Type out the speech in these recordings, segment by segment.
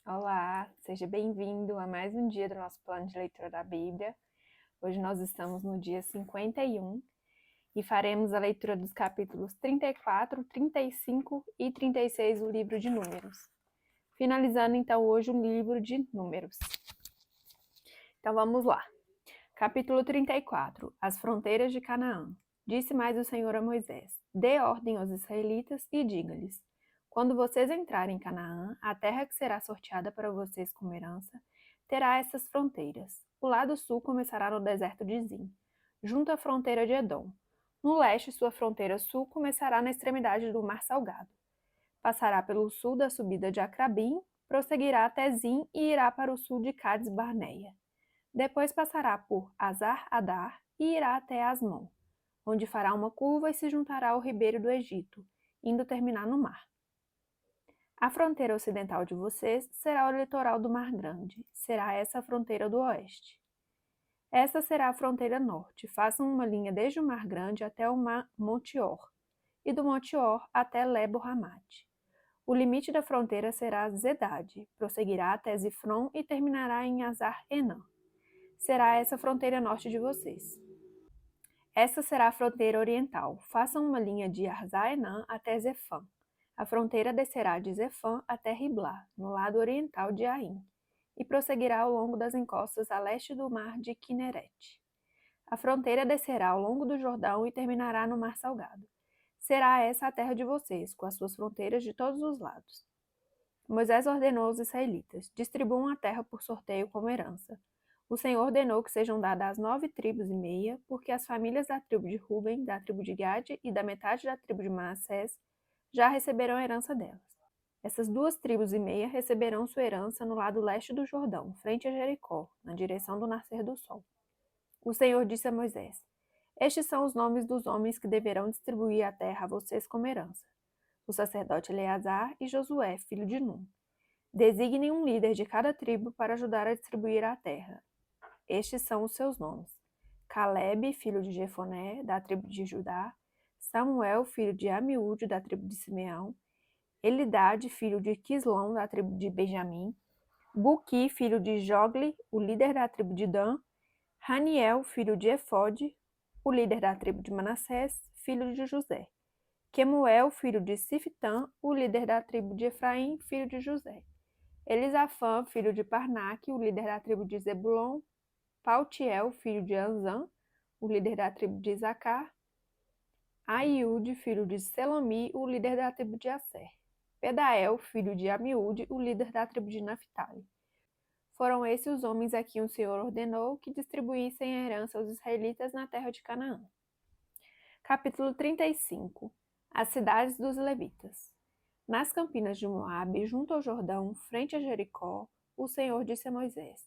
Olá, seja bem-vindo a mais um dia do nosso plano de leitura da Bíblia. Hoje nós estamos no dia 51 e faremos a leitura dos capítulos 34, 35 e 36 do livro de Números. Finalizando então hoje o livro de Números. Então vamos lá. Capítulo 34. As fronteiras de Canaã. Disse mais o Senhor a Moisés: Dê ordem aos israelitas e diga-lhes: Quando vocês entrarem em Canaã, a terra que será sorteada para vocês como herança, terá essas fronteiras. O lado sul começará no deserto de Zim, junto à fronteira de Edom. No leste, sua fronteira sul começará na extremidade do Mar Salgado. Passará pelo sul da subida de Acrabim, prosseguirá até Zim e irá para o sul de Cades Barneia. Depois passará por Azar-Adar e irá até Asmon, onde fará uma curva e se juntará ao ribeiro do Egito, indo terminar no mar. A fronteira ocidental de vocês será o litoral do Mar Grande, será essa a fronteira do oeste. Essa será a fronteira norte. Façam uma linha desde o Mar Grande até o Monte Or, e do Monte Or até Lebo-Hamate. O limite da fronteira será Zedade, prosseguirá até Zifron e terminará em Azar-Enã. Será essa a fronteira norte de vocês. Essa será a fronteira oriental. Façam uma linha de Arzaenã até Zefã. A fronteira descerá de Zefã até Riblá, no lado oriental de Aim, e prosseguirá ao longo das encostas a leste do mar de Quinerete. A fronteira descerá ao longo do Jordão e terminará no Mar Salgado. Será essa a terra de vocês, com as suas fronteiras de todos os lados. Moisés ordenou aos israelitas: distribuam a terra por sorteio como herança. O Senhor ordenou que sejam dadas as 9 tribos e meia, porque as famílias da tribo de Ruben, da tribo de Gade e da metade da tribo de Manassés já receberam a herança delas. Essas 2 tribos e meia receberão sua herança no lado leste do Jordão, frente a Jericó, na direção do nascer do sol. O Senhor disse a Moisés: Estes são os nomes dos homens que deverão distribuir a terra a vocês como herança: o sacerdote Eleazar e Josué, filho de Num. Designem um líder de cada tribo para ajudar a distribuir a terra. Estes são os seus nomes: Calebe, filho de Jefoné, da tribo de Judá; Samuel, filho de Amiúde, da tribo de Simeão; Elidade, filho de Quislom, da tribo de Benjamim; Buqui, filho de Jogli, o líder da tribo de Dan; Raniel, filho de Efode, o líder da tribo de Manassés, filho de José; Quemuel, filho de Siftã, o líder da tribo de Efraim, filho de José; Elisafã, filho de Parnaque, o líder da tribo de Zebulon; Paltiel, filho de Anzã, o líder da tribo de Isacar; Aiúde, filho de Selomi, o líder da tribo de Asser; Pedael, filho de Amiúde, o líder da tribo de Naphtali. Foram esses os homens a quem o Senhor ordenou que distribuíssem a herança aos israelitas na terra de Canaã. Capítulo 35. As cidades dos levitas. Nas campinas de Moabe, junto ao Jordão, frente a Jericó, o Senhor disse a Moisés: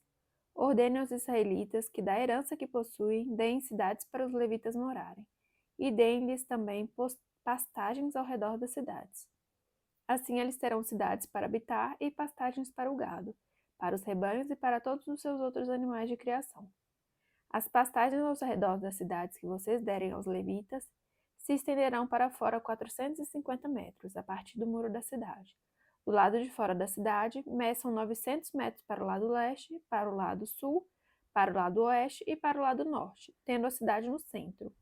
Ordene aos israelitas que da herança que possuem, deem cidades para os levitas morarem, e deem-lhes também pastagens ao redor das cidades. Assim eles terão cidades para habitar e pastagens para o gado, para os rebanhos e para todos os seus outros animais de criação. As pastagens ao redor das cidades que vocês derem aos levitas se estenderão para fora 450 metros, a partir do muro da cidade. Do lado de fora da cidade, meçam 900 metros para o lado leste, para o lado sul, para o lado oeste e para o lado norte, tendo a cidade no centro.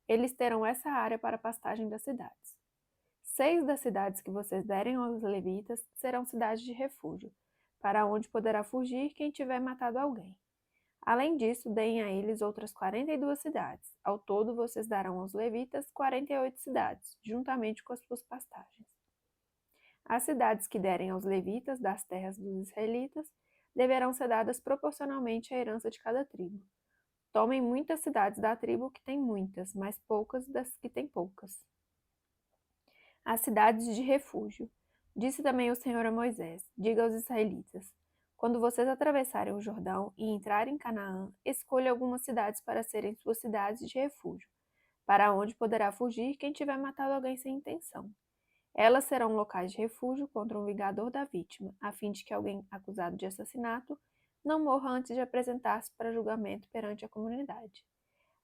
Eles terão essa área para a pastagem das cidades. 6 das cidades que vocês derem aos levitas serão cidades de refúgio, para onde poderá fugir quem tiver matado alguém. Além disso, deem a eles outras 42 cidades. Ao todo, vocês darão aos levitas 48 cidades, juntamente com as suas pastagens. As cidades que derem aos levitas das terras dos israelitas deverão ser dadas proporcionalmente à herança de cada tribo. Tomem muitas cidades da tribo que tem muitas, mas poucas das que tem poucas. As cidades de refúgio. Disse também o Senhor a Moisés: Diga aos israelitas: Quando vocês atravessarem o Jordão e entrarem em Canaã, escolha algumas cidades para serem suas cidades de refúgio, para onde poderá fugir quem tiver matado alguém sem intenção. Elas serão locais de refúgio contra um vingador da vítima, a fim de que alguém acusado de assassinato não morra antes de apresentar-se para julgamento perante a comunidade.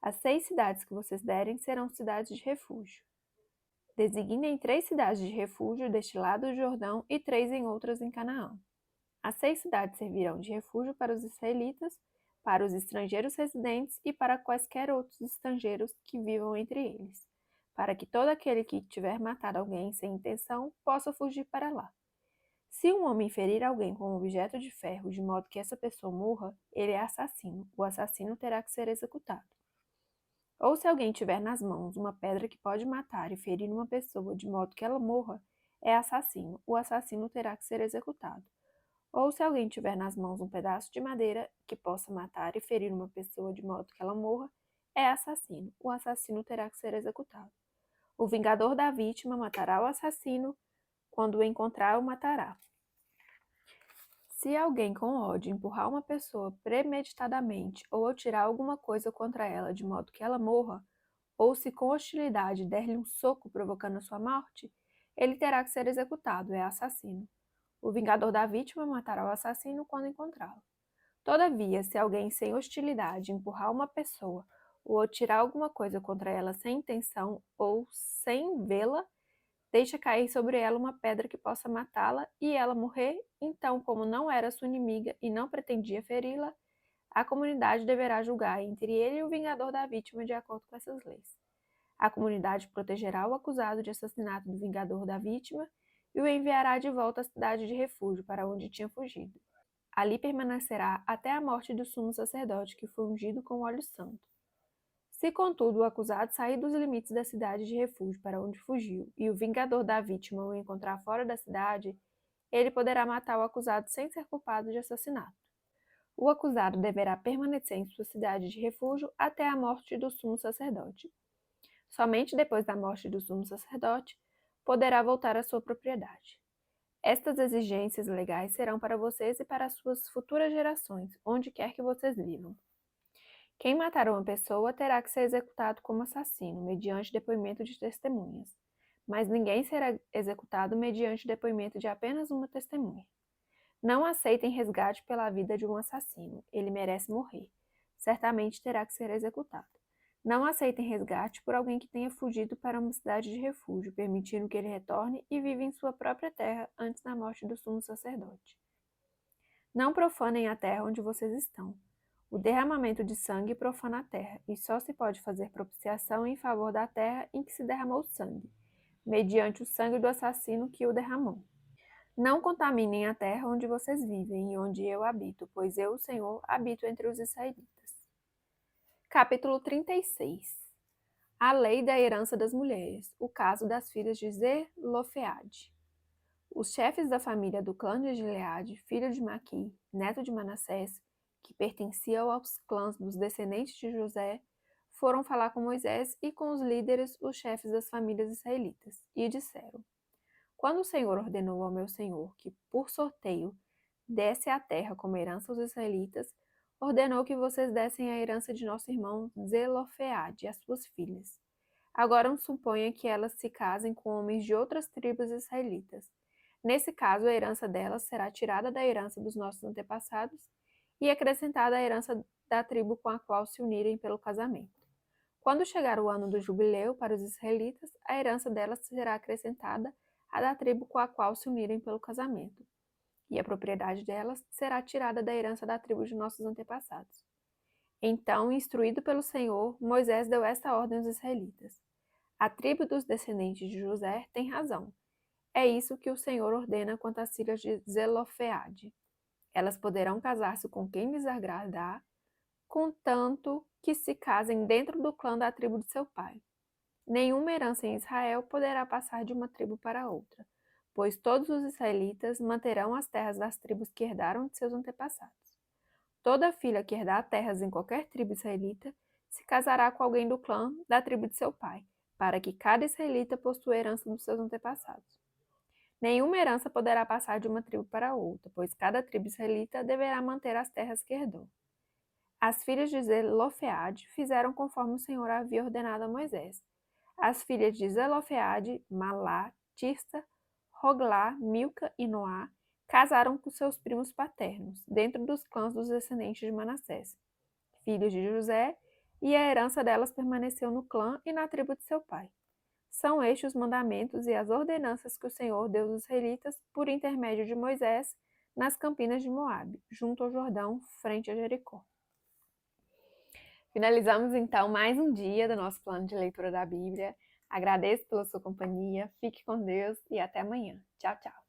As 6 cidades que vocês derem serão cidades de refúgio. Designem 3 cidades de refúgio deste lado do Jordão e 3 em outras em Canaã. As 6 cidades servirão de refúgio para os israelitas, para os estrangeiros residentes e para quaisquer outros estrangeiros que vivam entre eles, para que todo aquele que tiver matado alguém sem intenção possa fugir para lá. Se um homem ferir alguém com um objeto de ferro de modo que essa pessoa morra, ele é assassino. O assassino terá que ser executado. Ou se alguém tiver nas mãos uma pedra que pode matar e ferir uma pessoa de modo que ela morra, é assassino. O assassino terá que ser executado. Ou se alguém tiver nas mãos um pedaço de madeira que possa matar e ferir uma pessoa de modo que ela morra, é assassino. O assassino terá que ser executado. O vingador da vítima matará o assassino, quando o encontrar, o matará. Se alguém com ódio empurrar uma pessoa premeditadamente ou atirar alguma coisa contra ela de modo que ela morra, ou se com hostilidade der-lhe um soco provocando a sua morte, ele terá que ser executado, é assassino. O vingador da vítima matará o assassino quando encontrá-lo. Todavia, se alguém sem hostilidade empurrar uma pessoa ou atirar alguma coisa contra ela sem intenção ou sem vê-la, deixa cair sobre ela uma pedra que possa matá-la e ela morrer, então, como não era sua inimiga e não pretendia feri-la, a comunidade deverá julgar entre ele e o vingador da vítima de acordo com essas leis. A comunidade protegerá o acusado de assassinato do vingador da vítima e o enviará de volta à cidade de refúgio para onde tinha fugido. Ali permanecerá até a morte do sumo sacerdote que foi ungido com óleo santo. Se, contudo, o acusado sair dos limites da cidade de refúgio para onde fugiu e o vingador da vítima o encontrar fora da cidade, ele poderá matar o acusado sem ser culpado de assassinato. O acusado deverá permanecer em sua cidade de refúgio até a morte do sumo sacerdote. Somente depois da morte do sumo sacerdote poderá voltar à sua propriedade. Estas exigências legais serão para vocês e para as suas futuras gerações, onde quer que vocês vivam. Quem matar uma pessoa terá que ser executado como assassino, mediante depoimento de testemunhas, mas ninguém será executado mediante depoimento de apenas uma testemunha. Não aceitem resgate pela vida de um assassino, ele merece morrer. Certamente terá que ser executado. Não aceitem resgate por alguém que tenha fugido para uma cidade de refúgio, permitindo que ele retorne e viva em sua própria terra antes da morte do sumo sacerdote. Não profanem a terra onde vocês estão. O derramamento de sangue profana a terra, e só se pode fazer propiciação em favor da terra em que se derramou o sangue, mediante o sangue do assassino que o derramou. Não contaminem a terra onde vocês vivem e onde eu habito, pois eu, o Senhor, habito entre os israelitas. Capítulo 36. A lei da herança das mulheres, o caso das filhas de Zelofeade. Os chefes da família do clã de Gileade, filho de Maqui, neto de Manassés, que pertencia aos clãs dos descendentes de José, foram falar com Moisés e com os líderes, os chefes das famílias israelitas, e disseram: Quando o Senhor ordenou ao meu senhor que, por sorteio, desse a terra como herança aos israelitas, ordenou que vocês dessem a herança de nosso irmão Zelofeade e as suas filhas. Agora suponha que elas se casem com homens de outras tribos israelitas. Nesse caso, a herança delas será tirada da herança dos nossos antepassados e acrescentada à herança da tribo com a qual se unirem pelo casamento. Quando chegar o ano do jubileu para os israelitas, a herança delas será acrescentada à da tribo com a qual se unirem pelo casamento, e a propriedade delas será tirada da herança da tribo de nossos antepassados. Então, instruído pelo Senhor, Moisés deu esta ordem aos israelitas: A tribo dos descendentes de José tem razão. É isso que o Senhor ordena quanto às filhas de Zelofeade. Elas poderão casar-se com quem lhes agradar, contanto que se casem dentro do clã da tribo de seu pai. Nenhuma herança em Israel poderá passar de uma tribo para outra, pois todos os israelitas manterão as terras das tribos que herdaram de seus antepassados. Toda filha que herdar terras em qualquer tribo israelita se casará com alguém do clã da tribo de seu pai, para que cada israelita possua a herança dos seus antepassados. Nenhuma herança poderá passar de uma tribo para outra, pois cada tribo israelita deverá manter as terras que herdou. As filhas de Zelofeade fizeram conforme o Senhor havia ordenado a Moisés. As filhas de Zelofeade, Malá, Tirsa, Roglá, Milca e Noá, casaram com seus primos paternos, dentro dos clãs dos descendentes de Manassés, filhos de José, e a herança delas permaneceu no clã e na tribo de seu pai. São estes os mandamentos e as ordenanças que o Senhor deu aos israelitas por intermédio de Moisés nas campinas de Moabe, junto ao Jordão, frente a Jericó. Finalizamos então mais um dia do nosso plano de leitura da Bíblia. Agradeço pela sua companhia, fique com Deus e até amanhã. Tchau, tchau.